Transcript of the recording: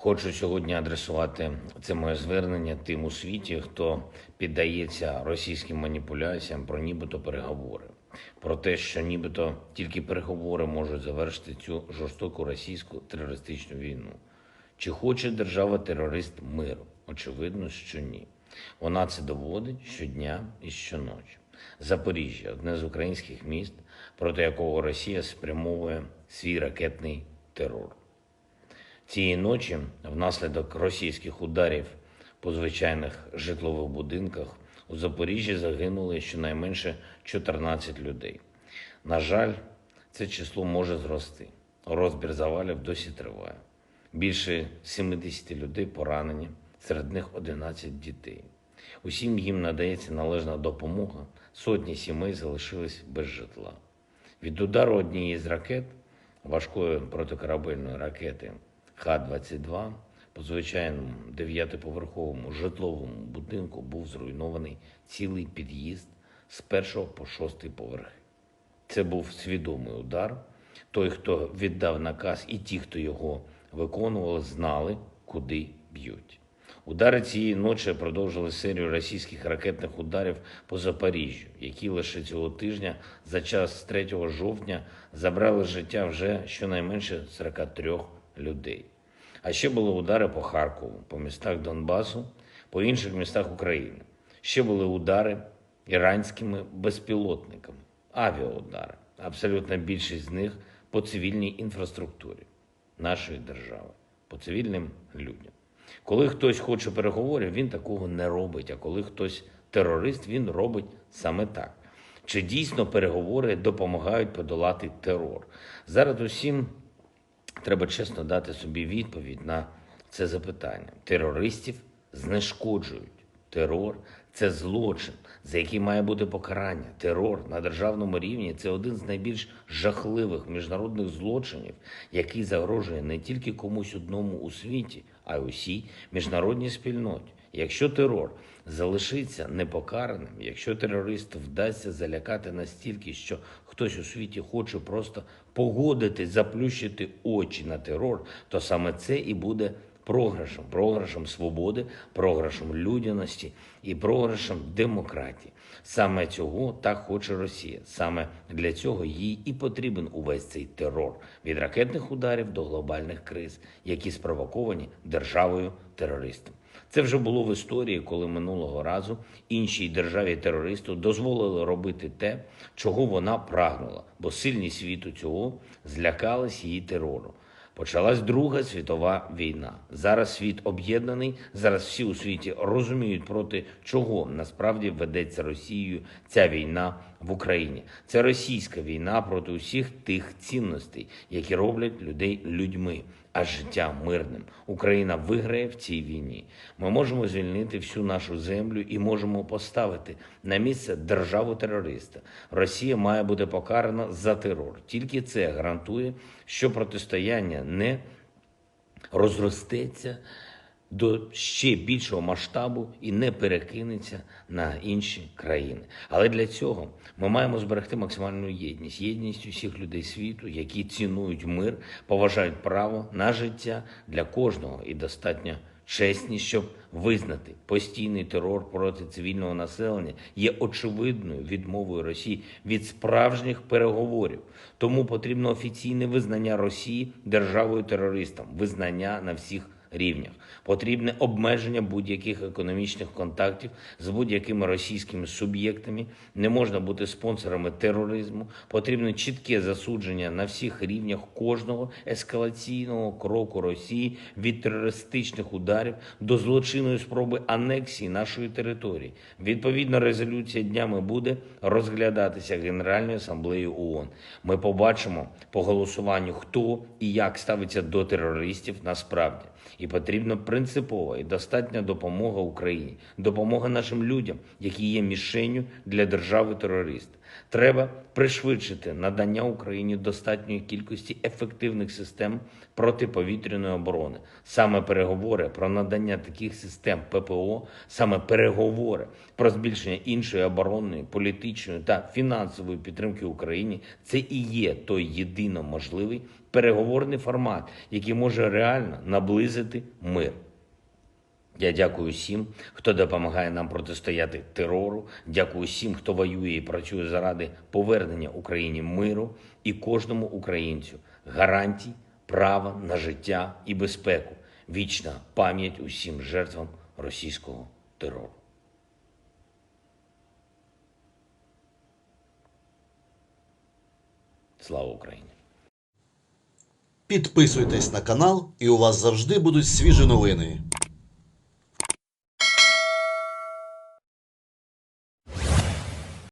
Хочу сьогодні адресувати це моє звернення тим у світі, хто піддається російським маніпуляціям про нібито переговори. Про те, що нібито тільки переговори можуть завершити цю жорстоку російську терористичну війну. Чи хоче держава-терорист миру? Очевидно, що ні. Вона це доводить щодня і щоночі. Запоріжжя – одне з українських міст, проти якого Росія спрямовує свій ракетний терор. Цієї ночі внаслідок російських ударів по звичайних житлових будинках у Запоріжжі загинули щонайменше 14 людей. На жаль, це число може зрости. Розбір завалів досі триває. Більше 70 людей поранені, серед них 11 дітей. Усім їм надається належна допомога, сотні сімей залишились без житла. Від удару однієї з ракет, важкої протикорабельної ракети Х-22, по звичайному 9-поверховому житловому будинку був зруйнований цілий під'їзд з 1 по 6 поверхи. Це був свідомий удар. Той, хто віддав наказ, і ті, хто його виконували, знали, куди б'ють. Удари цієї ночі продовжили серію російських ракетних ударів по Запоріжжю, які лише цього тижня за час з 3 жовтня забрали життя вже щонайменше 43 людей. А ще були удари по Харкову, по містах Донбасу, по інших містах України. Ще були удари іранськими безпілотниками, авіаудари. Абсолютна більшість з них по цивільній інфраструктурі нашої держави, по цивільним людям. Коли хтось хоче переговорів, він такого не робить, а коли хтось терорист, він робить саме так. Чи дійсно переговори допомагають подолати терор? Зараз усім треба чесно дати собі відповідь на це запитання. Терористів знешкоджують. Терор – це злочин, за який має бути покарання. Терор на державному рівні – це один з найбільш жахливих міжнародних злочинів, який загрожує не тільки комусь одному у світі, а й усій міжнародній спільноті. Якщо терор залишиться непокараним, якщо терористу вдасться залякати настільки, що хтось у світі хоче просто погодитись, заплющити очі на терор, то саме це і буде програшем. Програшем свободи, програшем людяності і програшем демократії. Саме цього так хоче Росія. Саме для цього їй і потрібен увесь цей терор. Від ракетних ударів до глобальних криз, які спровоковані державою-терористом. Це вже було в історії, коли минулого разу іншій державі-терористу дозволили робити те, чого вона прагнула, бо сильні світу цього злякались її терору. Почалась Друга світова війна. Зараз світ об'єднаний, зараз всі у світі розуміють, проти чого насправді ведеться Росією ця війна в Україні. Це російська війна проти усіх тих цінностей, які роблять людей людьми, а життя мирним. Україна виграє в цій війні. Ми можемо звільнити всю нашу землю і можемо поставити на місце державу-терориста. Росія має бути покарана за терор. Тільки це гарантує, що протистояння не розростеться до ще більшого масштабу і не перекинеться на інші країни. Але для цього ми маємо зберегти максимальну єдність. Єдність усіх людей світу, які цінують мир, поважають право на життя для кожного і достатньо чесні, щоб визнати постійний терор проти цивільного населення є очевидною відмовою Росії від справжніх переговорів. Тому потрібно офіційне визнання Росії державою-терористом, визнання на всіх рівнях. Потрібне обмеження будь-яких економічних контактів з будь-якими російськими суб'єктами. Не можна бути спонсорами тероризму. Потрібне чітке засудження на всіх рівнях кожного ескалаційного кроку Росії від терористичних ударів до злочинної спроби анексії нашої території. Відповідна резолюція днями буде розглядатися Генеральною асамблеєю ООН. Ми побачимо по голосуванню, хто і як ставиться до терористів насправді. І потрібна принципова і достатня допомога Україні, допомога нашим людям, які є мішенню для держави-терориста. Треба пришвидшити надання Україні достатньої кількості ефективних систем протиповітряної оборони. Саме переговори про надання таких систем ППО, саме переговори про збільшення іншої оборонної, політичної та фінансової підтримки Україні – це і є той єдино можливий переговорний формат, який може реально наблизити мир. Я дякую всім, хто допомагає нам протистояти терору. Дякую всім, хто воює і працює заради повернення Україні миру і кожному українцю гарантій права на життя і безпеку. Вічна пам'ять усім жертвам російського терору. Слава Україні! Підписуйтесь на канал, і у вас завжди будуть свіжі новини.